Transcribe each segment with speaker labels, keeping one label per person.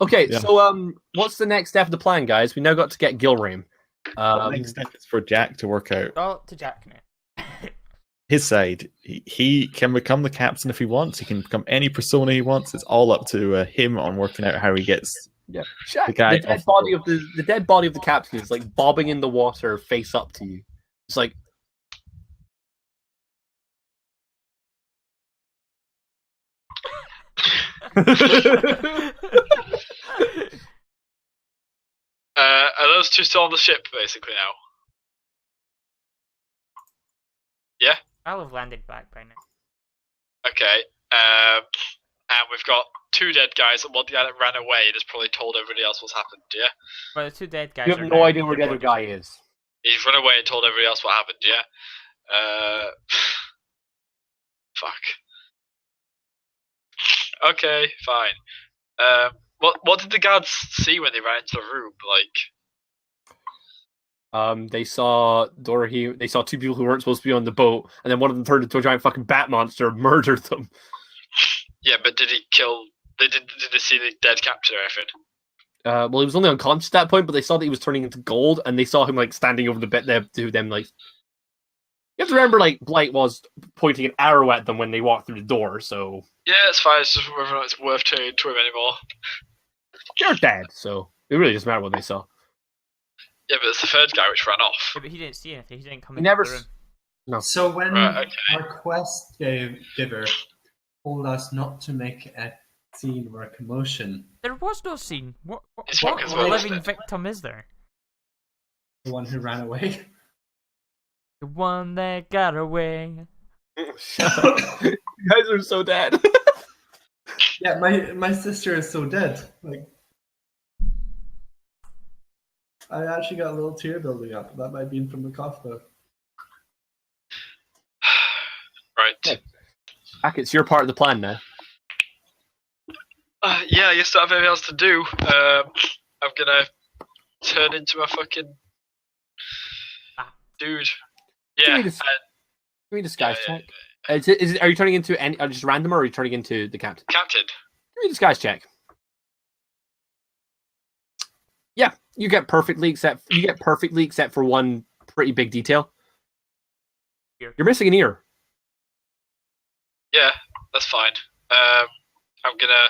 Speaker 1: Okay,
Speaker 2: Yeah.
Speaker 1: so what's the next step of the plan, guys? We now got to get Gilraim.
Speaker 2: The next step is for Jack to work out
Speaker 3: Go to Jack now.
Speaker 2: his side. He can become the captain if he wants. He can become any persona he wants. It's all up to him on working out how he gets.
Speaker 1: Yeah,
Speaker 2: The guy
Speaker 1: the dead
Speaker 2: off
Speaker 1: body
Speaker 2: the
Speaker 1: of the dead body of the captain is like bobbing in the water, face up to you. It's like
Speaker 4: Are those two still on the ship, basically, now? Yeah?
Speaker 3: I'll have landed back by now.
Speaker 4: Okay. And we've got two dead guys and one guy that ran away and has probably told everybody else what's happened, yeah?
Speaker 3: Well, the two dead guys
Speaker 1: you
Speaker 3: are
Speaker 1: have
Speaker 3: now
Speaker 1: no idea where the
Speaker 3: dead
Speaker 1: other
Speaker 3: bodies.
Speaker 1: guy is.
Speaker 4: He's run away and told everybody else what happened, yeah? Fuck. Okay, fine. What did the guards see when they ran into the room? Like,
Speaker 1: They saw Dorhim. They saw two people who weren't supposed to be on the boat, and then one of them turned into a giant fucking bat monster and murdered them.
Speaker 4: yeah, but did he kill? Did they see the dead captain or anything?
Speaker 1: Well, he was only unconscious at that point, but they saw that he was turning into gold, and they saw him like standing over the bit there to them. Like, you have to remember, like Blight was pointing an arrow at them when they walked through the door. So
Speaker 4: Yeah, it's fine. It's just whether or not it's worth turning to him anymore.
Speaker 1: they're dead. So it really doesn't matter what they saw.
Speaker 4: Yeah, but it's the third guy which ran off.
Speaker 3: Yeah, but he didn't see anything. He didn't come
Speaker 1: He
Speaker 3: into
Speaker 1: never.
Speaker 3: the room.
Speaker 1: No.
Speaker 5: So when
Speaker 4: Right, okay.
Speaker 5: our quest giver told us not to make a scene or a commotion,
Speaker 3: There was no scene. What
Speaker 4: It's fucking
Speaker 3: what
Speaker 4: well,
Speaker 3: living
Speaker 4: isn't it?
Speaker 3: victim is there?
Speaker 5: the one who ran away.
Speaker 3: The one that got away.
Speaker 1: You guys are so dead.
Speaker 5: Yeah, my sister is so dead. Like, I actually got a little tear building up. That might be from the cough, though.
Speaker 4: Right.
Speaker 1: Jack, it's your part of the plan now.
Speaker 4: Yeah, I guess I don't have anything else to do. I'm gonna turn into a fucking dude.
Speaker 1: Give
Speaker 4: Yeah.
Speaker 1: me this- Give me a disguise
Speaker 4: Yeah,
Speaker 1: check. Are you turning into any just random, or are you turning into the captain?
Speaker 4: Captain.
Speaker 1: Give me a disguise check. Yeah, you get perfectly except for one pretty big detail.
Speaker 3: Ear.
Speaker 1: You're missing an ear.
Speaker 4: Yeah, that's fine. I'm gonna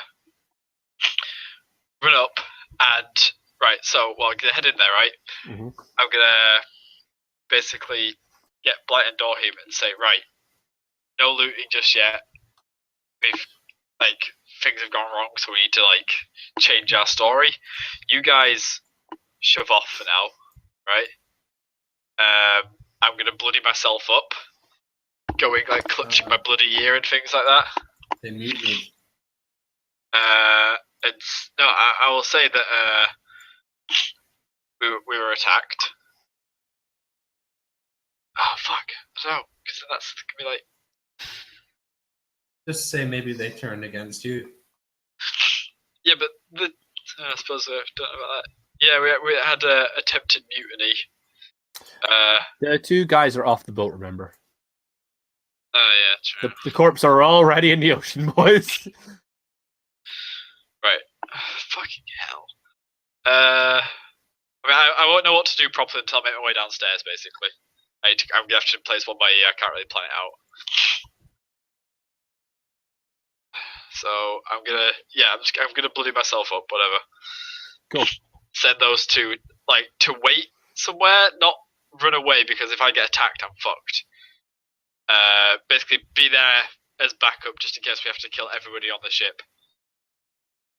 Speaker 4: run up and so I'm gonna head in there, right?
Speaker 1: Mhm.
Speaker 4: I'm gonna basically get Blight and Dorhim and say, right, no looting just yet. We've things have gone wrong, so we need to change our story. You guys shove off for now, right? I'm gonna bloody myself up, going clutching my bloody ear and things like that.
Speaker 5: They mute me.
Speaker 4: I will say that we were attacked. Oh fuck! I don't know, because that's gonna be like.
Speaker 5: Just say maybe they turned against you.
Speaker 4: Yeah, but I suppose I don't know about that. Yeah, we had attempted mutiny.
Speaker 1: The two guys are off the boat. Remember,
Speaker 4: Oh yeah, true.
Speaker 1: the corpses are already in the ocean, boys.
Speaker 4: Right. Fucking hell. I mean, I won't know what to do properly until I make my way downstairs. Basically, I'm gonna have to place one by ear. I can't really plan it out. So I'm gonna bloody myself up. Whatever.
Speaker 1: Cool.
Speaker 4: Send those two to wait somewhere, not run away, because if I get attacked, I'm fucked. Basically, be there as backup just in case we have to kill everybody on the ship.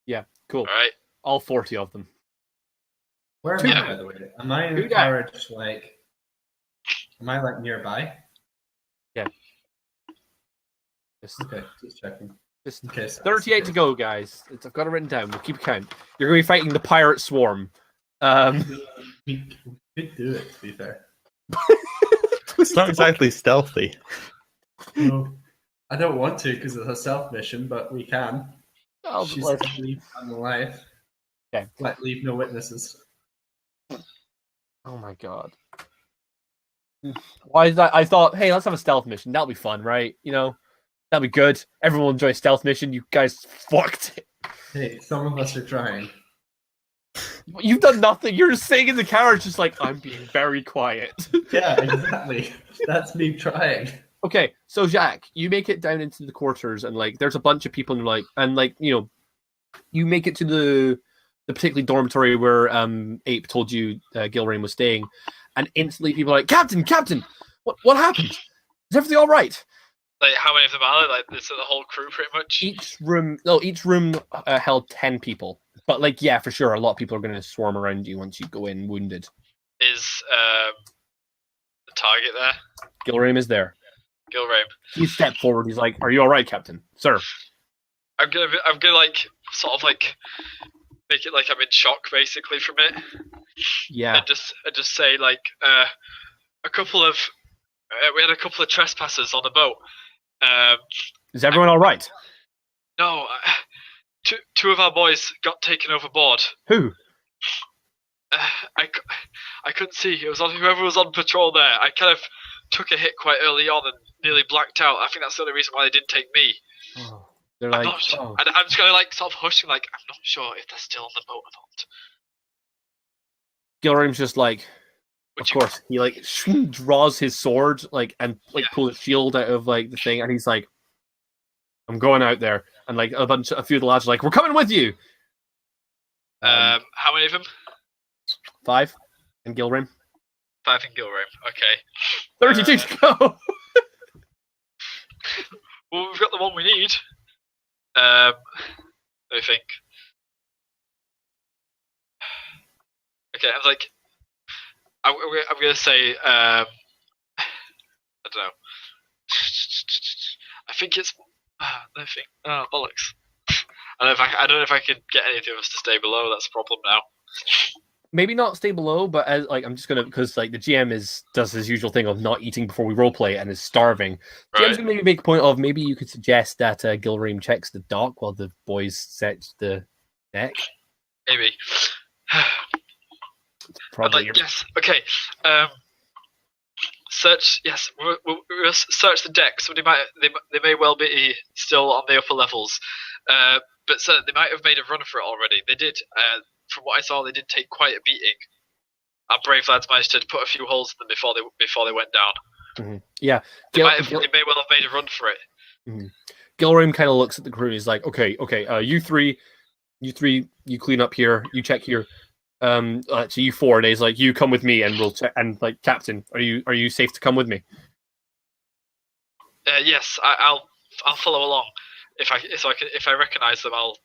Speaker 1: Yeah, cool.
Speaker 4: All right.
Speaker 1: All 40 of them.
Speaker 5: Where am
Speaker 4: Yeah.
Speaker 5: I, by the way? Am I in
Speaker 1: Who
Speaker 5: a
Speaker 1: got-
Speaker 5: carriage, am I, nearby?
Speaker 1: Just,
Speaker 5: Okay, just checking.
Speaker 1: just
Speaker 5: Okay, so
Speaker 1: 38 to go, guys. I've got it written down. We'll keep count. You're going to be fighting the pirate swarm.
Speaker 5: We could do it, to be fair.
Speaker 2: It's not exactly stealthy.
Speaker 5: No, I don't want to because it's a stealth mission, but we can.
Speaker 1: Oh,
Speaker 5: She's
Speaker 1: let's-
Speaker 5: gonna leave I'm alive.
Speaker 1: Okay.
Speaker 5: Leave no witnesses.
Speaker 1: oh my god. Why is that? I thought, hey, let's have a stealth mission. That'll be fun, right? That'll be good. Everyone will enjoy a stealth mission. You guys fucked it.
Speaker 5: Hey, some of us are trying.
Speaker 1: You've done nothing. You're just sitting in the carriage, just like I'm being very quiet.
Speaker 5: Yeah, exactly. That's me trying.
Speaker 1: Okay, so Jacques, you make it down into the quarters, and like there's a bunch of people, and you make it to the particularly dormitory where Ape told you Gilrain was staying, and instantly people are like, Captain, what happened? Is everything all right?
Speaker 4: Like, how many of them are there? Like, is it the whole crew, pretty much?
Speaker 1: Each room held 10 people, but like, yeah, for sure, a lot of people are going to swarm around you once you go in wounded.
Speaker 4: Is the target there?
Speaker 1: Gilrain is there.
Speaker 4: Gilrain.
Speaker 1: He stepped forward. He's like, "Are you all right, Captain, sir?"
Speaker 4: I'm gonna like sort of like make it like I'm in shock basically from it.
Speaker 1: Yeah.
Speaker 4: And just say like a couple of we had a couple of trespassers on the boat.
Speaker 1: Is everyone all right?
Speaker 4: No, two of our boys got taken overboard.
Speaker 1: Who?
Speaker 4: I couldn't see. It was whoever was on patrol there. I kind of took a hit quite early on and nearly blacked out. I think that's the only reason why they didn't take me.
Speaker 1: Oh, they're like,
Speaker 4: I'm just gonna like sort of hushing, like I'm not sure if they're still on the boat or not.
Speaker 1: Gilrain's just like, of course. He like draws his sword and pulls his shield out of like the thing, and he's like, "I'm going out there," and like a few of the lads are like, "We're coming with you."
Speaker 4: How many of them?
Speaker 1: 5 and Gilrain.
Speaker 4: 5 in Gilrain. Okay.
Speaker 1: 32 to go.
Speaker 4: Well, we've got the one we need. Let me think. Okay, I was like, I'm gonna say, I don't know. I think it's. Let me think. Oh, bollocks. I don't know if I can get any of us to stay below. That's the problem now.
Speaker 1: Maybe not stay below, but I'm just gonna, because like the GM does his usual thing of not eating before we roleplay and is starving.
Speaker 4: Right.
Speaker 1: GM's gonna maybe make a point of maybe you could suggest that Gilrain checks the dock while the boys set the deck.
Speaker 4: Maybe.
Speaker 1: Probably.
Speaker 4: Like, yes. Okay. Search. Yes. We'll search the deck. Somebody they may well be still on the upper levels, but so they might have made a run for it already. They did. From what I saw, they did take quite a beating. Our brave lads managed to put a few holes in them before they went down.
Speaker 1: Mm-hmm. Yeah,
Speaker 4: They may well have made a run for it.
Speaker 1: Mm-hmm. Gilrain kind of looks at the crew and he's like, "Okay, you three, you clean up here, you check here. So you 4," and he's like, "You come with me, and we'll check." And like, Captain, are you safe to come with me?
Speaker 4: Yes, I'll follow along. If I recognise them, I'll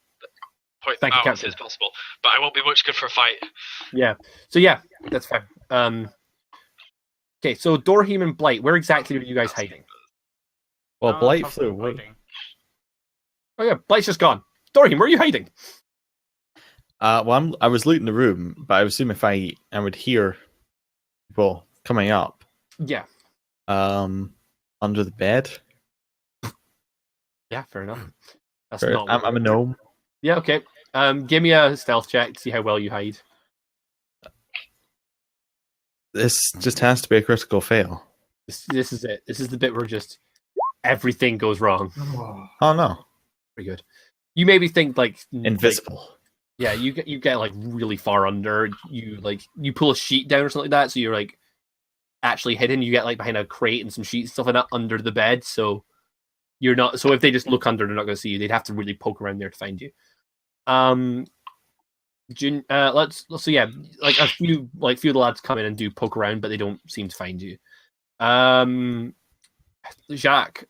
Speaker 4: point them out as soon as possible. But I won't be much good for a fight.
Speaker 1: Yeah. So yeah, that's fine. Okay, so Dorhim and Blight, where exactly are you guys hiding?
Speaker 2: Well,
Speaker 3: No,
Speaker 2: Blight
Speaker 3: that's
Speaker 2: flew
Speaker 3: not
Speaker 2: away.
Speaker 3: hiding.
Speaker 1: Oh yeah, Blight's just gone. Dorhim, where are you hiding?
Speaker 2: Well, I was looting the room, but I assume if I would hear people coming up,
Speaker 1: Yeah.
Speaker 2: under the bed.
Speaker 1: Yeah, fair enough. That's
Speaker 2: Fair.
Speaker 1: not.
Speaker 2: I'm a gnome.
Speaker 1: Yeah. Okay. Give me a stealth check to see how well you hide.
Speaker 2: This just has to be a critical fail.
Speaker 1: This is it. This is the bit where just everything goes wrong.
Speaker 2: Oh no,
Speaker 1: Pretty good. You maybe think like
Speaker 2: invisible.
Speaker 1: Yeah, you get like really far under. You pull a sheet down or something like that, so you're like actually hidden. You get like behind a crate and some sheets and stuff like that under the bed, so you're not. So if they just look under, they're not going to see you. They'd have to really poke around there to find you. So yeah, like a few of the lads come in and do poke around, but they don't seem to find you. Jacques,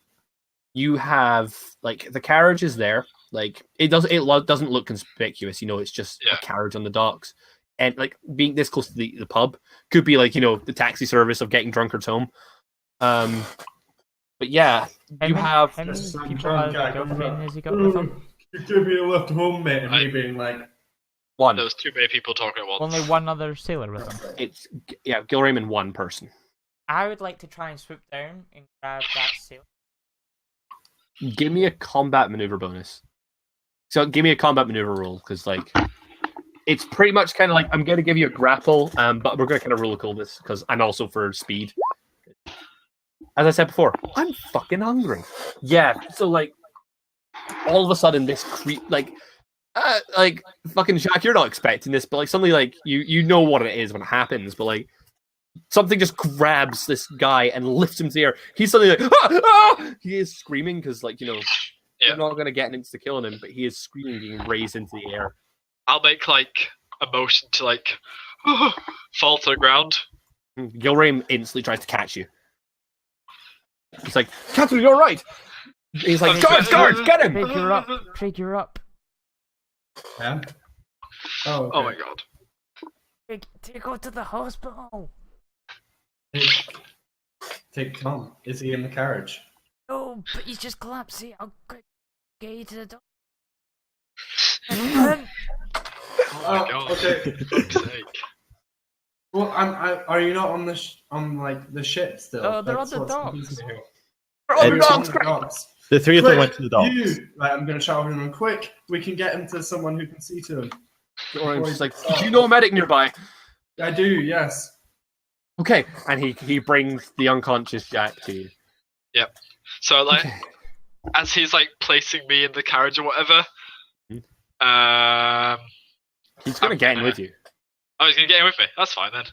Speaker 1: you have like the carriage is there. Like it doesn't look conspicuous, it's just a carriage on the docks, and like being this close to the pub could be like the taxi service of getting drunkards home. But yeah,
Speaker 3: How many people has he got with him?
Speaker 5: You give me a lift home, mate, and me being like,
Speaker 1: one.
Speaker 4: There was too many people talking at once.
Speaker 3: Only one other sailor with him.
Speaker 1: It's Gilrain and one person.
Speaker 3: I would like to try and swoop down and grab that sailor.
Speaker 1: Give me a combat maneuver bonus. So give me a combat maneuver roll, because like it's pretty much kind of like I'm going to give you a grapple, but we're going to kind of roll call this and also for speed. As I said before, I'm fucking hungry. Yeah, so like all of a sudden this creep, like like fucking Jacques, you're not expecting this, but like suddenly, like you know what it is when it happens, but like something just grabs this guy and lifts him to the air. He's suddenly like, ah! Ah! He is screaming because, like, you know, you're not gonna get an insta kill on him, but he is screaming, being raised into the air.
Speaker 4: I'll make like a motion to like fall to the ground.
Speaker 1: Gilraim instantly tries to catch you. He's like, Captain, you're right. He's like, guards, get him!
Speaker 3: Craig, you're up. Craig, you're up.
Speaker 5: Yeah. Oh, okay.
Speaker 4: Oh my god.
Speaker 3: Craig, go to the hospital.
Speaker 5: Take Tom. Is he in the carriage?
Speaker 3: No, but he's just collapsed. See, I'll get you to the doctor. Run.
Speaker 4: Oh my god.
Speaker 5: Okay.
Speaker 4: For fuck's sake.
Speaker 5: Well, are you not on the ship still?
Speaker 3: Oh, they're on
Speaker 5: That's
Speaker 3: the
Speaker 5: what's
Speaker 3: docks.
Speaker 5: confusing me here.
Speaker 1: Oh,
Speaker 2: It's
Speaker 1: dogs,
Speaker 5: On
Speaker 1: great.
Speaker 5: docks.
Speaker 2: The three of them
Speaker 5: Quick,
Speaker 2: went to the docks.
Speaker 5: You, right, I'm going to shout over him. Quick, we can get him to someone who can see to him.
Speaker 1: Gilraim's like, do you know a medic nearby?
Speaker 5: I do, yes.
Speaker 1: Okay, and he brings the unconscious Jack to you.
Speaker 4: Yep. So like,
Speaker 1: Okay.
Speaker 4: as he's like placing me in the carriage or whatever,
Speaker 1: He's gonna get in with you
Speaker 4: oh, he's gonna get in with me. That's fine then.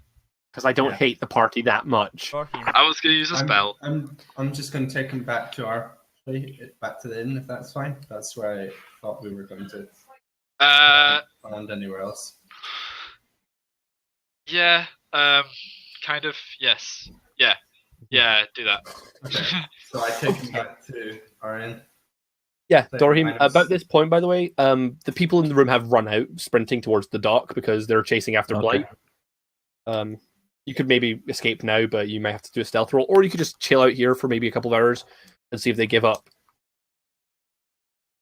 Speaker 1: because I don't
Speaker 5: Yeah.
Speaker 1: hate the party that much.
Speaker 3: Dorhim.
Speaker 4: I was gonna use a spell.
Speaker 5: I'm just going to take him back to back to the inn, if that's fine. That's where I thought we were going to find anywhere else.
Speaker 4: Yeah. Kind of. Yes. Yeah. Yeah. Do that.
Speaker 5: Okay, so I take him back to our inn.
Speaker 1: Yeah,
Speaker 5: Like,
Speaker 1: Dorhim.
Speaker 5: minus-
Speaker 1: About this point, by the way, the people in the room have run out, sprinting towards the dock because they're chasing after
Speaker 2: Okay.
Speaker 1: Blight. You could maybe escape now, but you might have to do a stealth roll, or you could just chill out here for maybe a couple of hours and see if they give up.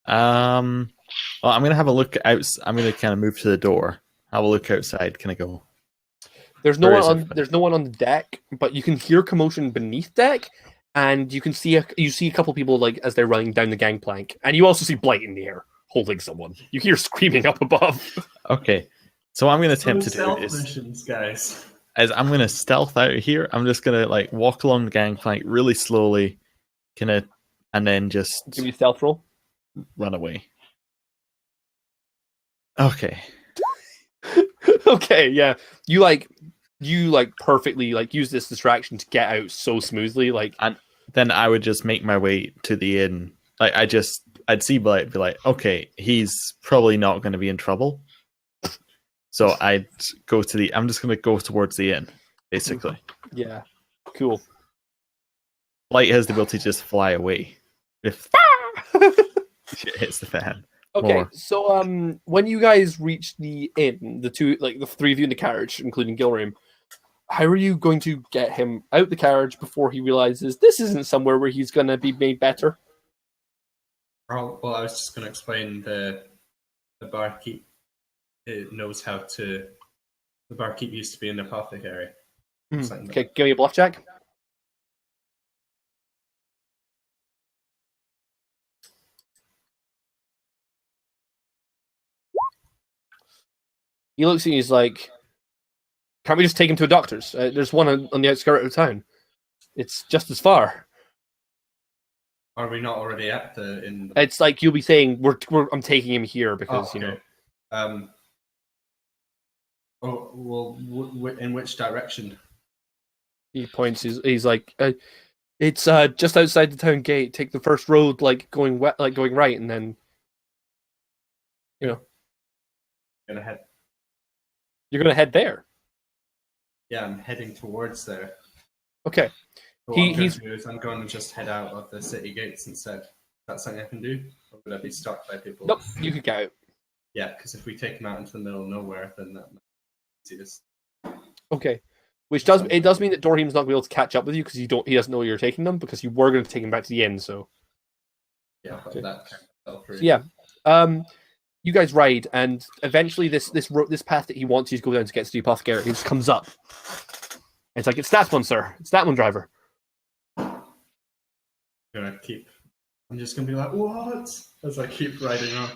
Speaker 2: Well, I'm gonna have a look out. I'm gonna kind of move to the door. Have a look outside. Can I go?
Speaker 1: There's no
Speaker 2: Where
Speaker 1: one
Speaker 2: is
Speaker 1: on.
Speaker 2: it?
Speaker 1: There's no one on the deck, but you can hear commotion beneath deck, and you can see a couple people like as they're running down the gangplank, and you also see Blight in the air holding someone. You hear screaming up above.
Speaker 2: Okay. So what I'm gonna attempt to
Speaker 5: Stealth
Speaker 2: do is
Speaker 5: missions, guys.
Speaker 2: I'm gonna stealth out of here. I'm just gonna like walk along the gangplank really slowly, and then just
Speaker 1: Give me a stealth roll.
Speaker 2: run away. Okay.
Speaker 1: Okay, yeah. You perfectly like use this distraction to get out so smoothly. Like,
Speaker 2: Then I would just make my way to the inn. Like I'd see Blight, be like, okay, he's probably not going to be in trouble. So I'd go to I'm just going to go towards the inn, basically.
Speaker 1: yeah, cool.
Speaker 2: Blight has the ability to just fly away if shit hits the fan.
Speaker 1: Okay,
Speaker 2: More.
Speaker 1: so when you guys reach the inn, the three of you in the carriage, including Gilraim, how are you going to get him out the carriage before he realizes this isn't somewhere where he's going to be made better?
Speaker 5: Well, I was just going to explain the barkeep. It knows how to. The barkeep used to be in the apothecary. Something like
Speaker 1: Okay, give me a bluff check. He looks at you, he's like, can't we just take him to a doctor's? There's one on the outskirts of town. It's just as far.
Speaker 5: Are we not already at the inn?
Speaker 1: It's like you'll be saying, I'm taking him here because, you know.
Speaker 5: Oh, well, in which direction?
Speaker 1: He points. He's like, it's just outside the town gate. Take the first road, going right, and then, you know,
Speaker 5: Gonna head.
Speaker 1: you're gonna head there.
Speaker 5: Yeah, I'm heading towards there.
Speaker 1: Okay.
Speaker 5: But what I'm going to just head out of the city gates instead. That's something I can do, or would I be stopped by people?
Speaker 1: Nope. You could get out.
Speaker 5: Yeah, because if we take him out into the middle of nowhere, then that might see this.
Speaker 1: Okay. Which does mean that Dorhim's not gonna be able to catch up with you because he doesn't know you're taking them because you were going to take him back to the inn. So
Speaker 5: Yeah, but
Speaker 1: Okay.
Speaker 5: that kind of fell through.
Speaker 1: So yeah, you guys ride, and eventually this path that he wants you to go down to get to the apothecary, he just comes up. It's like, it's that one, sir. It's that one, driver.
Speaker 5: I'm just gonna be like, what? As I keep riding on.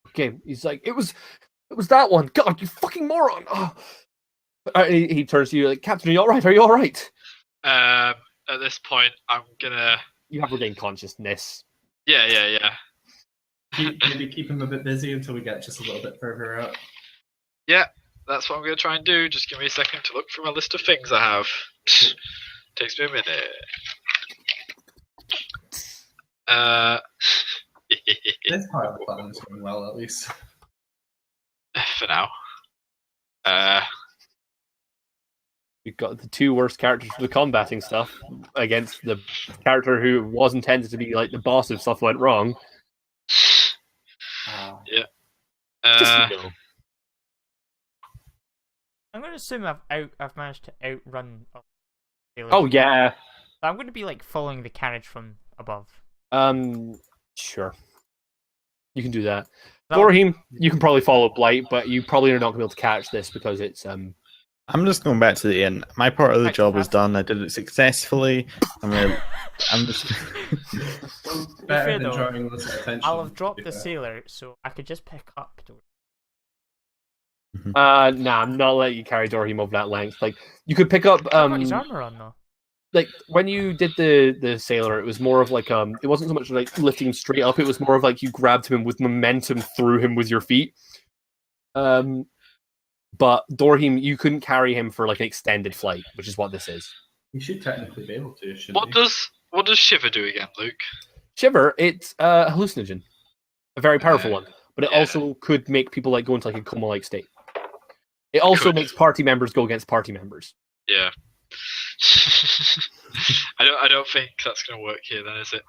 Speaker 1: Okay, he's like, it was that one. God, you fucking moron! Oh. He turns to you like, Captain, are you all right? Are you all right?
Speaker 4: At this point, I'm gonna.
Speaker 1: You have regained consciousness.
Speaker 4: Yeah.
Speaker 5: Maybe keep him a bit busy until we get just a little bit further out.
Speaker 4: Yeah, that's what I'm going to try and do. Just give me a second to look through my list of things I have. Takes me a minute.
Speaker 5: This part of the plan is going well, at least.
Speaker 4: For now.
Speaker 1: We've got the two worst characters for the combating stuff against the character who was intended to be like the boss if stuff went wrong.
Speaker 4: Yeah.
Speaker 1: Just, you know.
Speaker 3: I'm going to assume I've managed to outrun.
Speaker 1: Oh yeah.
Speaker 3: So I'm going to be like following the carriage from above.
Speaker 1: Sure. You can do that.
Speaker 3: So-
Speaker 1: Dorhim, you can probably follow Blight, but you probably are not going to be able to catch this because it's
Speaker 2: I'm just going back to the inn. My part of the
Speaker 3: Right,
Speaker 2: job is
Speaker 3: that's-
Speaker 2: done. I did it successfully. I'm just.
Speaker 5: Better
Speaker 3: fair
Speaker 5: than
Speaker 3: though,
Speaker 5: drawing this attention.
Speaker 3: I'll have dropped
Speaker 5: to
Speaker 3: the
Speaker 5: be fair.
Speaker 3: sailor, so I could just pick up.
Speaker 1: nah, I'm not letting you carry Dorhim over that length. Like you could pick up
Speaker 3: I've got his armor on though.
Speaker 1: like when you did the sailor, it was more of like it wasn't so much like lifting him straight up, it was more of like you grabbed him and with momentum threw him with your feet. But Dorhim, you couldn't carry him for like an extended flight, which is what this is.
Speaker 5: You should technically be able to, shouldn't
Speaker 4: What does Shiver do again, Luke?
Speaker 1: Shiver, it's a hallucinogen. A very powerful one. But it
Speaker 4: yeah.
Speaker 1: also could make people like go into like a coma-like state. It also
Speaker 4: Could.
Speaker 1: makes party members go against party members.
Speaker 4: Yeah. I don't think that's going to work here then, is it?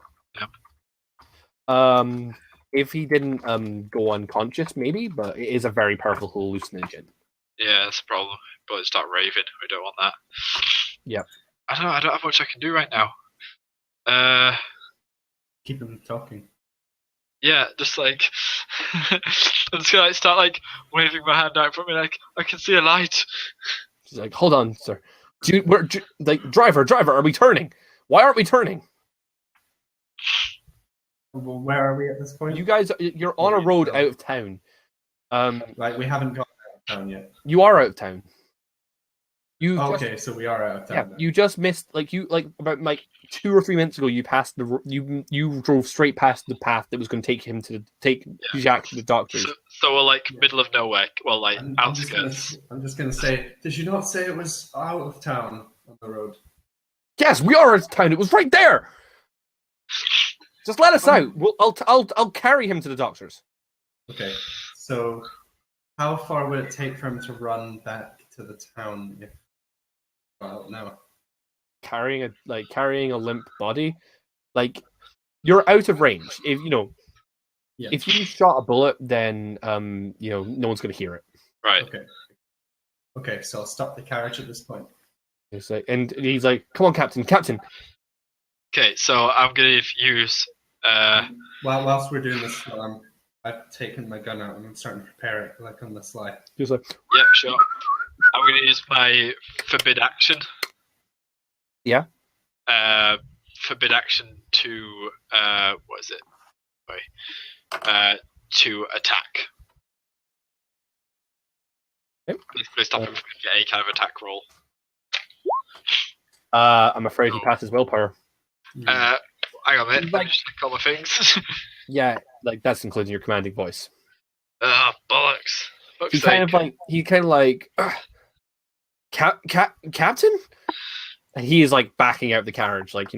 Speaker 1: If he didn't go unconscious, maybe, but it is a very powerful hallucinogen.
Speaker 4: Yeah, that's a problem. But it's start raving. We don't want that.
Speaker 1: Yep.
Speaker 4: I don't have much I can do right now.
Speaker 5: Keep him talking.
Speaker 4: Yeah, just like I'm just gonna like, start like waving my hand out from me, like I can see a light.
Speaker 1: She's like, "Hold on, sir. Driver, are we turning? Why aren't we turning?
Speaker 5: Well, where are we at this point?
Speaker 1: You guys, you're on a road out of town.
Speaker 5: Like, we haven't got out of town yet.
Speaker 1: You are out of town. You
Speaker 5: Okay, so we are out of town.
Speaker 1: yeah,
Speaker 5: then.
Speaker 1: you just missed about 2 or 3 minutes ago. You passed you drove straight past the path that was going to take him to take Jacques to the doctors.
Speaker 4: So we're like middle of nowhere, well, like
Speaker 5: I'm just
Speaker 4: outskirts.
Speaker 5: gonna say, did you not say it was out of town on the road?
Speaker 1: Yes, we are out of town. It was right there. Just let us out. I'll carry him to the doctors.
Speaker 5: Okay, so how far would it take for him to run back to the town if no.
Speaker 1: Carrying a limp body, like you're out of range. If
Speaker 5: Yeah.
Speaker 1: if you shot a bullet, then no one's gonna hear it.
Speaker 4: Right.
Speaker 5: Okay, so I'll stop the carriage at this point.
Speaker 1: It's like, and he's like, "Come on, Captain."
Speaker 4: Okay, so I'm gonna use
Speaker 5: Whilst we're doing this, I've taken my gun out and I'm starting to prepare it like on the sly.
Speaker 1: He's like,
Speaker 4: yep, sure. I'm gonna use my forbid action.
Speaker 1: Yeah.
Speaker 4: Forbid action to what is it? Sorry. To attack.
Speaker 1: Okay.
Speaker 4: Basically stop him from getting any kind of attack roll.
Speaker 1: I'm afraid he passes willpower.
Speaker 4: Hang on a minute,
Speaker 1: Like-
Speaker 4: let me just check all my things.
Speaker 1: Yeah, like that's including your commanding voice.
Speaker 4: Bollocks. Fuck's
Speaker 1: He
Speaker 4: sake.
Speaker 1: kind of like, Captain. And he is like backing out the carriage, like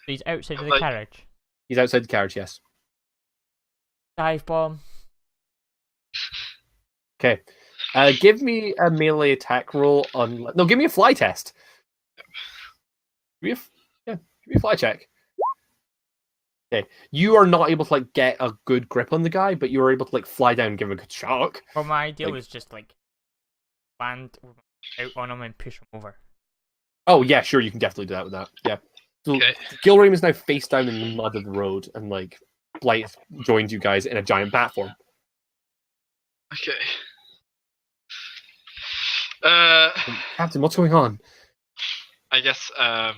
Speaker 3: He's outside of the
Speaker 4: Like-
Speaker 3: carriage.
Speaker 1: he's outside the carriage. Yes.
Speaker 3: Dive bomb.
Speaker 1: Okay. Give me a melee attack roll on. No, give me a fly test. Give me a fly check. Okay, you are not able to like get a good grip on the guy, but you are able to like fly down and give him a good shock.
Speaker 3: Well, my idea
Speaker 1: Like-
Speaker 3: was just like land out on him and push him over.
Speaker 1: Oh yeah, sure, you can definitely do that with that. Yeah. So
Speaker 4: Okay.
Speaker 1: Gilream is now face down in the mud of the road, and like Blight has joined you guys in a giant platform.
Speaker 4: Okay.
Speaker 1: Captain, what's going on?
Speaker 4: I guess. Oh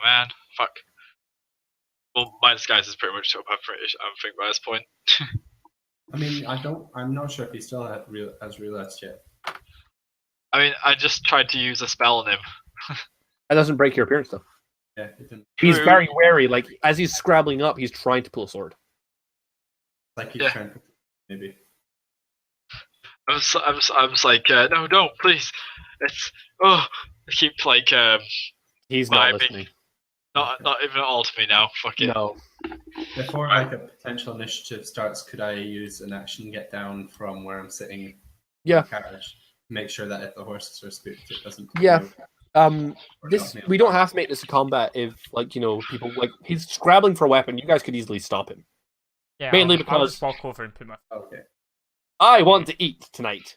Speaker 4: man, fuck. Well, my disguise is pretty much up. I think by this point.
Speaker 5: I mean, I'm not sure if he still has realized yet.
Speaker 4: I mean, I just tried to use a spell on him.
Speaker 1: That doesn't break your appearance though.
Speaker 5: Yeah, it didn't.
Speaker 1: He's
Speaker 4: True.
Speaker 1: very wary. Like as he's scrabbling up, he's trying to pull a sword.
Speaker 5: Like he's
Speaker 4: Yeah.
Speaker 5: trying to maybe.
Speaker 4: I was like, no, don't, please. It's I keep like
Speaker 1: He's not
Speaker 4: vibing.
Speaker 1: listening.
Speaker 4: Not even at all to me now. Fuck it.
Speaker 1: No.
Speaker 5: Before like a potential initiative starts, could I use an action get down from where I'm sitting? in
Speaker 1: Yeah.
Speaker 5: the carriage? Make sure that if the horses are spooked, it doesn't.
Speaker 1: Yeah.
Speaker 5: move or
Speaker 1: This
Speaker 5: knock me
Speaker 1: we
Speaker 5: off
Speaker 1: don't
Speaker 5: balance.
Speaker 1: have to make this a combat if, like, people like he's scrabbling for a weapon. You guys could easily stop him.
Speaker 3: Yeah,
Speaker 1: Mainly
Speaker 3: I'll
Speaker 1: because-
Speaker 3: just walk over and put my.
Speaker 5: Okay.
Speaker 1: I want to eat tonight.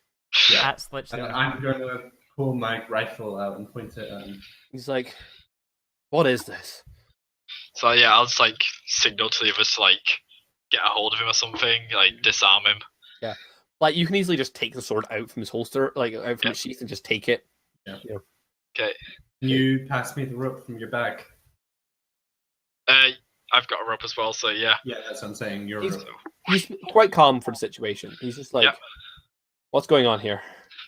Speaker 5: Yeah.
Speaker 3: That's
Speaker 5: And
Speaker 3: literally.
Speaker 5: I'm going to pull my rifle out and point it at him.
Speaker 1: He's like, "What is this?"
Speaker 4: So yeah, I'll just like signal to the others to like get a hold of him or something, like disarm him.
Speaker 1: Like, you can easily just take the sword out from his holster, like out from
Speaker 4: Yeah.
Speaker 1: his sheath, and just take it.
Speaker 4: Okay.
Speaker 5: Can you pass me the rope from your bag?
Speaker 4: I've got a rope as well, so yeah.
Speaker 5: Yeah, that's what I'm saying. Your
Speaker 1: He's-
Speaker 5: rope.
Speaker 1: He's quite calm for the situation. He's just like,
Speaker 4: Yeah.
Speaker 1: "What's going on here?"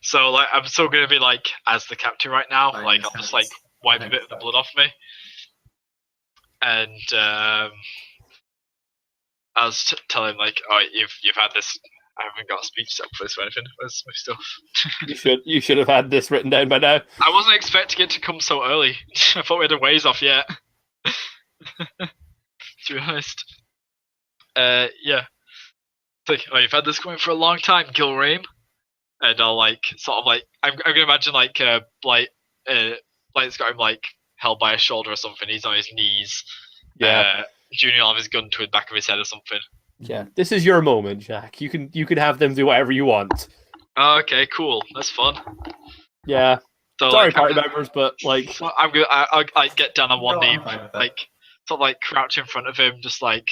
Speaker 4: So like I'm still gonna be like as the captain right now.
Speaker 5: Fine,
Speaker 4: Like I'll
Speaker 5: sounds-
Speaker 4: just like wipe a
Speaker 5: sounds
Speaker 4: bit of the
Speaker 5: fine.
Speaker 4: blood off me. And I was telling him like, oh, you've had this. I haven't got a speech set for this or anything. Where's my stuff?
Speaker 1: You should have had this written down by now.
Speaker 4: I wasn't expecting it to come so early. I thought we had a ways off yet. To be honest. Yeah. It's like, oh, you've had this coming for a long time, Gilraim. And I'll like sort of like I'm gonna imagine like Blight Blight's got him like held by his shoulder or something. He's on his knees.
Speaker 1: Yeah,
Speaker 4: Junior will have his gun to the back of his head or something.
Speaker 1: yeah. This is your moment, Jack. You can have them do whatever you want.
Speaker 4: Oh, okay, cool. That's fun.
Speaker 1: Yeah.
Speaker 4: So
Speaker 1: Sorry,
Speaker 4: like,
Speaker 1: party members, but like,
Speaker 4: so I'm gonna I'll like get down on one
Speaker 5: No,
Speaker 4: knee,
Speaker 5: I'm fine with that.
Speaker 4: like sort of like crouch in front of him, just like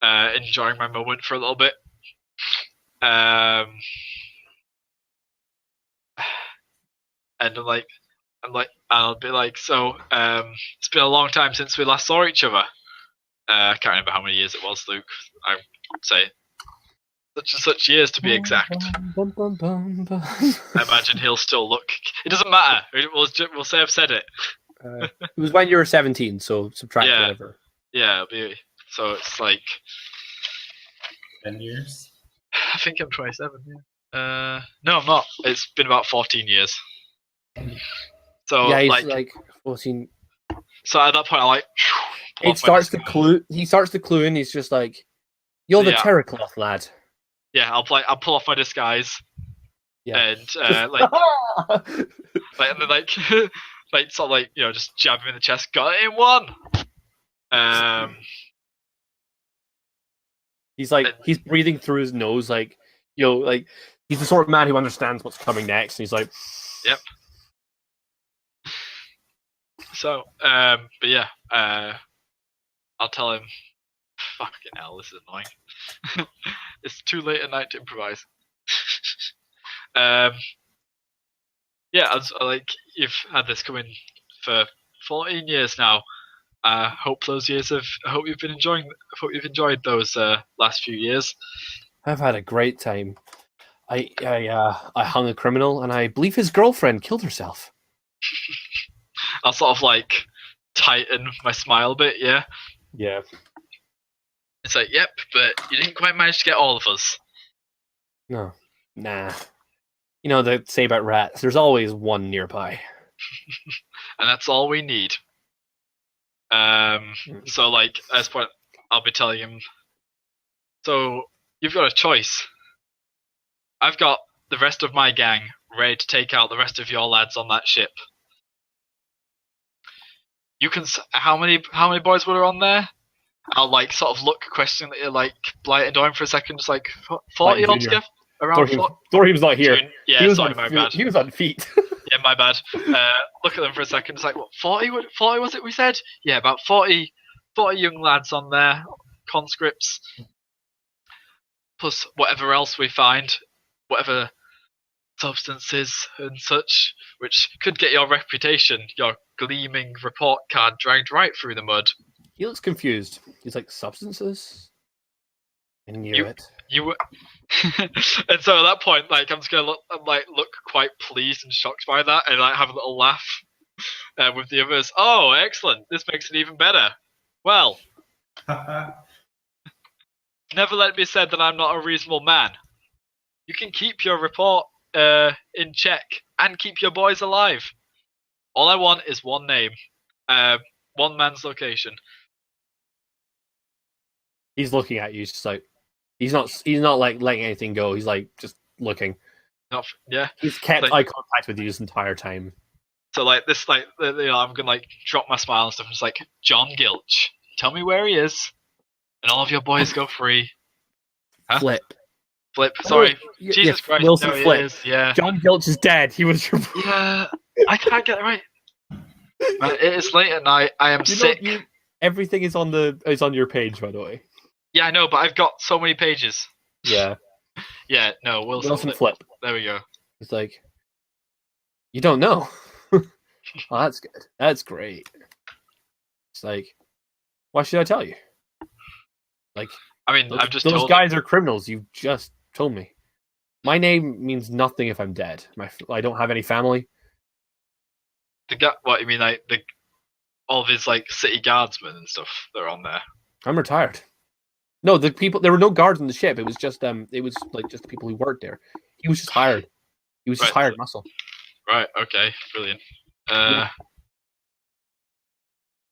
Speaker 4: enjoying my moment for a little bit. And I'll be like, so it's been a long time since we last saw each other. I can't remember how many years it was, Luke. I would say such and such years to be exact.
Speaker 1: Bum, bum, bum, bum.
Speaker 4: I imagine he'll still look. It doesn't matter. We'll say I've said it.
Speaker 1: It was when you were 17, so subtract
Speaker 4: Yeah.
Speaker 1: whatever.
Speaker 4: Yeah, it'll be. So it's like
Speaker 5: 10 years.
Speaker 4: I think I'm 27. Yeah. No, I'm not. It's been about 14 years. So
Speaker 1: Yeah, he's
Speaker 4: like,
Speaker 1: like 14.
Speaker 4: so at that point, I like.
Speaker 1: It starts to clue. He starts to clue in. He's just like, "You're the
Speaker 4: Yeah.
Speaker 1: Terracloth lad."
Speaker 4: Yeah, I'll pull off my disguise.
Speaker 1: Yeah.
Speaker 4: And like and then like like sort of like just jab him in the chest. Got it in one.
Speaker 1: He's like, he's breathing through his nose, like, like he's the sort of man who understands what's coming next. And he's like,
Speaker 4: Yep. So but yeah, I'll tell him. Fucking hell, this is annoying. It's too late at night to improvise. Yeah, I was like, you've had this coming for 14 years now. I hope those years have. I hope you've been enjoying. I hope you've enjoyed those last few years.
Speaker 1: "I've had a great time. I hung a criminal, and I believe his girlfriend killed herself."
Speaker 4: I'll sort of like tighten my smile a bit. Yeah,
Speaker 1: Yeah.
Speaker 4: it's like, yep, but you didn't quite manage to get all of us.
Speaker 1: No. Nah. You know they say about rats. There's always one nearby.
Speaker 4: And that's all we need. So like at this point, I'll be telling him. So you've got a choice. I've got the rest of my gang ready to take out the rest of your lads on that ship. You can. How many boys were on there? I'll like sort of look questioningly at like Blight and Dorhim for a second, just like 40
Speaker 1: Blight Junior.
Speaker 4: altogether. Around 40.
Speaker 1: Dorhim's not here.
Speaker 4: Yeah,
Speaker 1: he was
Speaker 4: sorry,
Speaker 1: on,
Speaker 4: my bad.
Speaker 1: He was on feet.
Speaker 4: Yeah, my bad. Look at them for a second. It's like, what, 40? 40 was it we said? Yeah, about 40 young lads on there, conscripts. Plus whatever else we find, whatever substances and such, which could get your reputation, your gleaming report card dragged right through the mud.
Speaker 1: He looks confused. He's like, "Substances?" I knew it.
Speaker 4: You were... And so at that point, like, I'm just gonna look quite pleased and shocked by that, and like have a little laugh with the others. Oh, excellent! This makes it even better. Well, never let it be said that I'm not a reasonable man. You can keep your report in check and keep your boys alive. All I want is one name, one man's location.
Speaker 1: He's looking at you. He's just like he's not like letting anything go. He's like just looking.
Speaker 4: Yeah.
Speaker 1: He's kept
Speaker 4: Like-
Speaker 1: eye contact with you this entire time.
Speaker 4: So like this, like I'm gonna like drop my smile and stuff. And it's like John Gilch. Tell me where he is, and all of your boys go free. Huh?
Speaker 1: Flip.
Speaker 4: Sorry.
Speaker 1: Yeah,
Speaker 4: Jesus
Speaker 1: yeah,
Speaker 4: Christ.
Speaker 1: Wilson
Speaker 4: no,
Speaker 1: Flip.
Speaker 4: It is. Yeah.
Speaker 1: John Gilch is dead. He was your.
Speaker 4: Yeah. I can't get it right. It is late at night. I am
Speaker 1: You know,
Speaker 4: sick.
Speaker 1: everything is on your page, by the way.
Speaker 4: Yeah, I know, but I've got so many pages.
Speaker 1: Yeah.
Speaker 4: Yeah. No.
Speaker 1: Wilson Flip.
Speaker 4: There we go.
Speaker 1: It's like you don't know. Oh, that's good. That's great. It's like, why should I tell you? Like,
Speaker 4: I mean,
Speaker 1: those,
Speaker 4: I've just
Speaker 1: those
Speaker 4: told.
Speaker 1: guys are criminals. You just told me. My name means nothing if I'm dead. I don't have any family.
Speaker 4: The guy. What you mean? Like all of his like city guardsmen and stuff. They're on there.
Speaker 1: I'm retired. No, the people. There were no guards on the ship. It was just It was like just the people who worked there. He was just hired. He was just
Speaker 4: Right.
Speaker 1: hired muscle.
Speaker 4: Right. Okay. Brilliant.
Speaker 1: Yeah.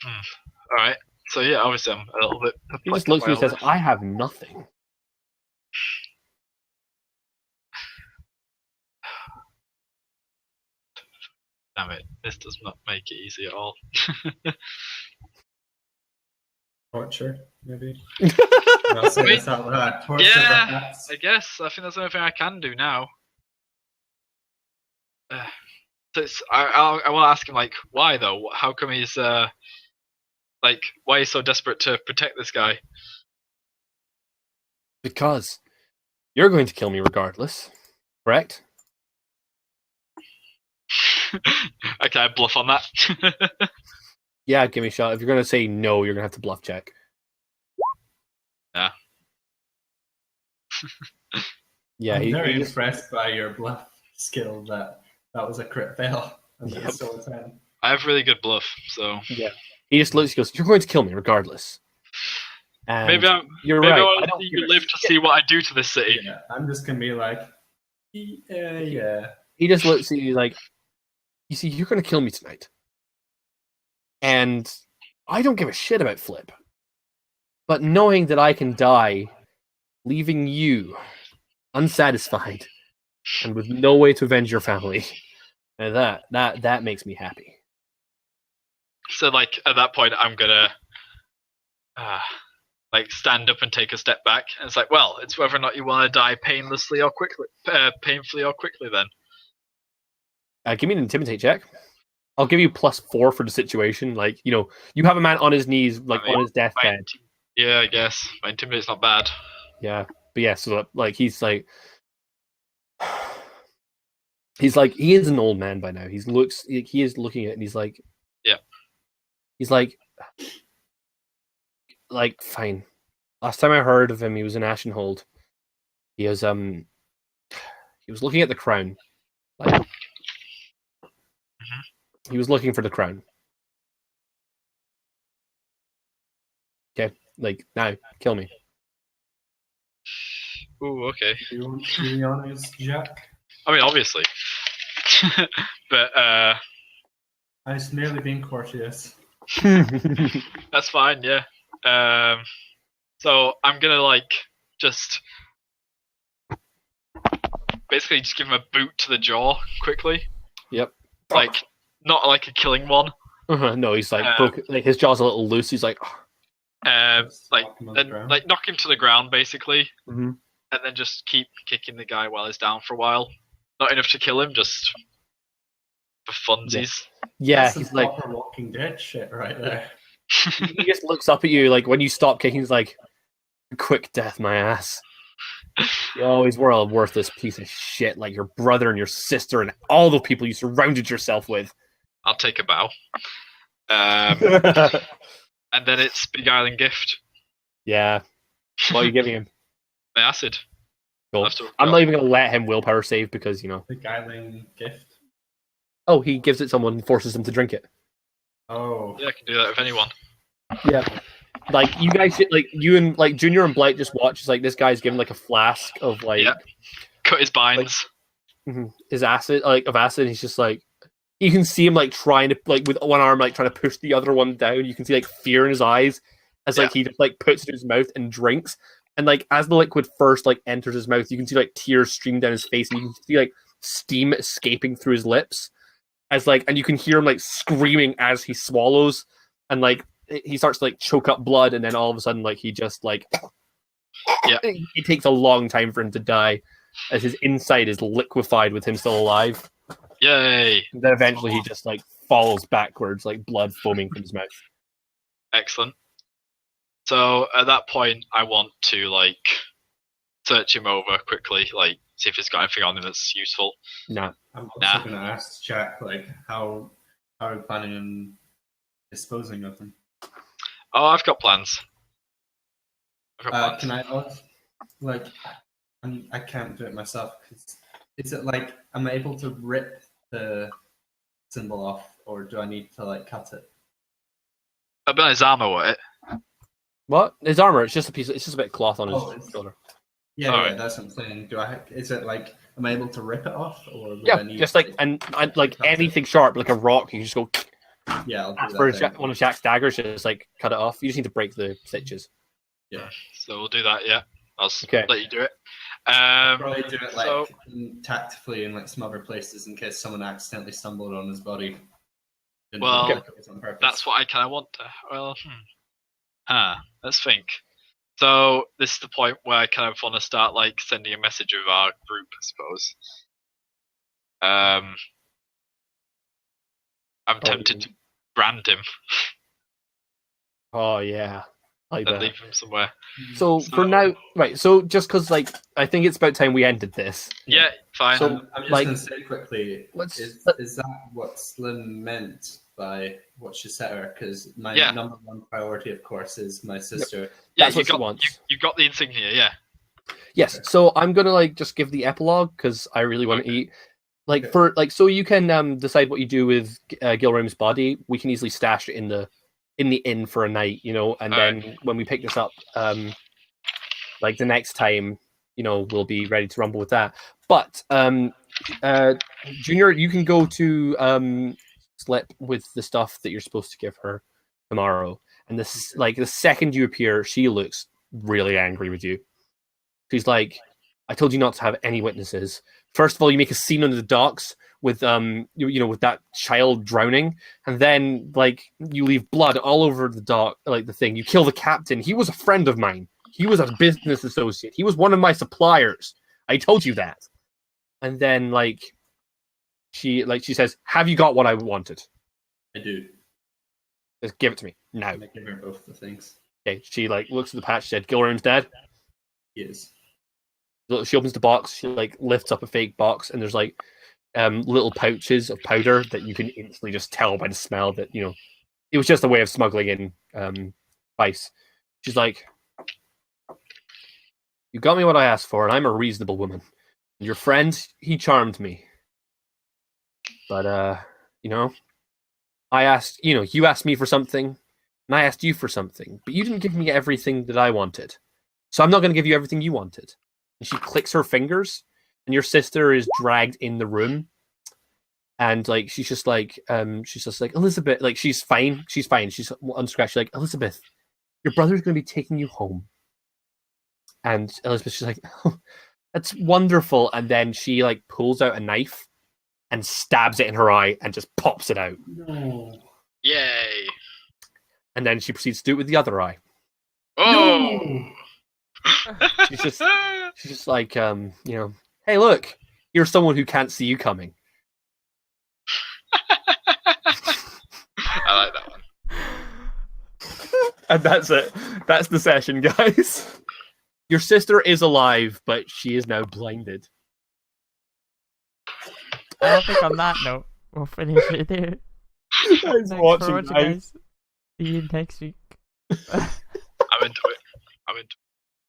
Speaker 4: All right. So yeah, obviously I'm a little bit.
Speaker 1: He just looks at me and says, "I have nothing."
Speaker 4: Damn it! This does not make it easy at all.
Speaker 5: Torture, maybe. I'll say this out loud. Torture,
Speaker 4: Yeah.
Speaker 5: perhaps.
Speaker 4: I guess I think that's the only thing I can do now. So I want to ask him like why though? How come he's like why he's so desperate to protect this guy?
Speaker 1: Because you're going to kill me regardless, correct?
Speaker 4: Okay, I bluff on that.
Speaker 1: Yeah, give me a shot. If you're going to say no, you're going to have to bluff check.
Speaker 4: Yeah.
Speaker 1: Yeah,
Speaker 5: I'm very
Speaker 1: he's-
Speaker 5: impressed by your bluff skill. That was a crit fail. And
Speaker 1: Yep.
Speaker 5: that's still a 10.
Speaker 4: I have really good bluff, so
Speaker 1: yeah. He just looks. He goes, "You're going to kill me regardless." And
Speaker 4: maybe
Speaker 1: you're
Speaker 4: maybe
Speaker 1: right.
Speaker 4: I
Speaker 1: I
Speaker 4: want to
Speaker 1: don't
Speaker 4: see
Speaker 1: give
Speaker 4: you
Speaker 1: a
Speaker 4: live to
Speaker 1: shit.
Speaker 4: see what I do to this city.
Speaker 5: Yeah, I'm just gonna be like, yeah.
Speaker 1: He just looks at you like, "You see, you're going to kill me tonight," and I don't give a shit about Flip. But knowing that I can die, leaving you unsatisfied and with no way to avenge your family, and that makes me happy.
Speaker 4: So like at that point, I'm gonna like stand up and take a step back, and it's like, well, it's whether or not you want to die painlessly or quickly, painfully or quickly. Then
Speaker 1: Give me an intimidate check. I'll give you +4 for the situation. Like, you know, you have a man on his knees, like
Speaker 4: I mean,
Speaker 1: on his deathbed.
Speaker 4: yeah, I guess my intimidate's not bad.
Speaker 1: Yeah, but yeah, so like he's like, he is an old man by now. He is looking at it and he's like,
Speaker 4: Yeah.
Speaker 1: He's like fine. Last time I heard of him, he was in Ashenhold. He was looking at the crown. Like, he was looking for the crown. Okay, like now, kill me.
Speaker 4: Ooh, okay.
Speaker 5: Do you want to be honest, Jacques?
Speaker 4: I mean, obviously, but
Speaker 5: I was merely being courteous.
Speaker 4: that's fine. Yeah. So I'm gonna like just basically just give him a boot to the jaw quickly.
Speaker 1: Yep.
Speaker 4: Like not like a killing one.
Speaker 1: No, he's like broke. Like his jaw's a little loose. He's like,
Speaker 4: Like
Speaker 5: Knock him on the
Speaker 4: then
Speaker 5: ground.
Speaker 4: like knock him to the ground basically,
Speaker 1: Mhm.
Speaker 4: and then just keep kicking the guy while he's down for a while. Not enough to kill him, just for funsies.
Speaker 1: yeah.
Speaker 5: That's some
Speaker 1: He's like,
Speaker 5: proper Walking Dead shit right there.
Speaker 1: he just looks up at you like when you stop kicking. He's like, quick death, my ass. You always were a worthless piece of shit, like your brother and your sister and all the people you surrounded yourself with.
Speaker 4: I'll take a bow. And then it's beguiling gift.
Speaker 1: Yeah. What are you giving him?
Speaker 4: My acid.
Speaker 1: Cool.
Speaker 4: I'll have to-
Speaker 1: I'm not even going to let him willpower save because, you know.
Speaker 5: The Beguiling gift.
Speaker 1: Oh, he gives it someone and forces them to drink it.
Speaker 5: Oh.
Speaker 4: Yeah, I can do that with anyone.
Speaker 1: Yeah. like you guys, like you and like Junior and Blight just watch as like this guy's given like a flask of like
Speaker 4: Yeah. Cut his binds.
Speaker 1: his acid, like of acid. And he's just like, you can see him like trying to like with one arm like trying to push the other one down. You can see like fear in his eyes as like he just like puts it in his mouth and drinks. And like as the liquid first like enters his mouth, you can see like tears stream down his face, and you can see like steam escaping through his lips. As like, and you can hear him like screaming as he swallows, and like he starts to like choke up blood, and then all of a sudden like he just like it takes a long time for him to die, as his inside is liquefied with him still alive.
Speaker 4: Yay!
Speaker 1: And then eventually he just like falls backwards, like blood foaming from his mouth.
Speaker 4: Excellent. So at that point, I want to like search him over quickly, like see if he's got anything on him that's useful.
Speaker 1: Nah.
Speaker 5: I'm also going to ask Jacques, like, how are we planning on disposing of them?
Speaker 4: Oh, I've got plans.
Speaker 5: Can I ask, like, I can't do it myself. Is it like, am I able to rip the symbol off, or do I need to like cut it?
Speaker 4: I've been his armor with it.
Speaker 1: What? His armor? It's just a piece. It's just a bit of cloth on his shoulder.
Speaker 5: Yeah,
Speaker 4: Alright.
Speaker 5: that's what I'm saying. Is it like, am I able to rip it off, or would
Speaker 1: Yeah,
Speaker 5: I need
Speaker 1: just like and like anything sharp, like a rock, you can just go.
Speaker 5: Yeah, I'll do
Speaker 1: For
Speaker 5: that.
Speaker 1: one of Jacques' daggers, just like cut it off. You just need to break the stitches.
Speaker 5: Yeah,
Speaker 4: So we'll do that. Yeah, I'll
Speaker 1: Okay.
Speaker 4: let you do it.
Speaker 5: probably do it like
Speaker 4: so-
Speaker 5: tactfully in like some other places in case someone accidentally stumbled on his body. Didn't
Speaker 4: Well,
Speaker 5: think it was on purpose.
Speaker 4: That's what I kind of want to. Well, let's think. So this is the point where I kind of want to start like sending a message of our group, I suppose. I'm tempted to brand him
Speaker 1: Oh yeah, like
Speaker 4: and
Speaker 1: that.
Speaker 4: leave him somewhere.
Speaker 1: So for now, right? So just because like I think it's about time we ended this.
Speaker 4: Yeah, fine.
Speaker 1: So-
Speaker 5: I'm just
Speaker 1: like-
Speaker 5: going to say quickly,
Speaker 1: Let's-
Speaker 5: is that what Slim meant by what she said her? Because my
Speaker 4: Yeah.
Speaker 5: number one priority, of course, is my sister.
Speaker 4: yeah,
Speaker 1: that's
Speaker 4: you
Speaker 1: what she
Speaker 4: got
Speaker 1: wants.
Speaker 4: you got the insignia. Yeah.
Speaker 1: Yes. So I'm gonna like just give the epilogue because I really want to eat. Like
Speaker 5: Okay.
Speaker 1: for like so you can decide what you do with Gilraim's body. We can easily stash it in the inn for a night, you know, and then when we pick this up, like the next time, you know, we'll be ready to rumble with that. But Junior, you can go to Slip with the stuff that you're supposed to give her tomorrow. And this, like, the second you appear, she looks really angry with you. She's like, "I told you not to have any witnesses. First of all, you make a scene on the docks with you know, with that child drowning, and then like you leave blood all over the dock, like the thing. You kill the captain. He was a friend of mine. He was a business associate. He was one of my suppliers. I told you that." And then like she says, "Have you got what I wanted?
Speaker 5: I do.
Speaker 1: Just give it to me now."
Speaker 5: I give her both the things.
Speaker 1: Okay. She like looks at the patch. Said, "Gilraim's dead."
Speaker 5: He is.
Speaker 1: She opens the box. She like lifts up a fake box, and there's like little pouches of powder that you can instantly just tell by the smell that, you know, it was just a way of smuggling in spice. She's like, "You got me what I asked for, and I'm a reasonable woman. And your friend, he charmed me. But you know, you asked me for something, and I asked you for something, but you didn't give me everything that I wanted. So I'm not going to give you everything you wanted." And she clicks her fingers, and your sister is dragged in the room. And like she's just like Elizabeth, like she's fine. She's unscratched. She's like, "Elizabeth, your brother's going to be taking you home." And Elizabeth, she's like, "Oh, that's wonderful." And then she like pulls out a knife and stabs it in her eye and just pops it out.
Speaker 5: No.
Speaker 4: Yay!
Speaker 1: And then she proceeds to do it with the other eye.
Speaker 4: Oh!
Speaker 1: She's just like, you know, "Hey, look, you're someone who can't see you coming."
Speaker 4: I like that one.
Speaker 1: And that's it. That's the session, guys. Your sister is alive, but she is now blinded.
Speaker 3: I think on that note, we'll finish it there.
Speaker 1: Thanks
Speaker 3: Thanks
Speaker 1: for
Speaker 3: for
Speaker 1: watching,
Speaker 3: watching,
Speaker 1: guys.
Speaker 3: guys. See you next week.
Speaker 4: I'm into it. I'm into it.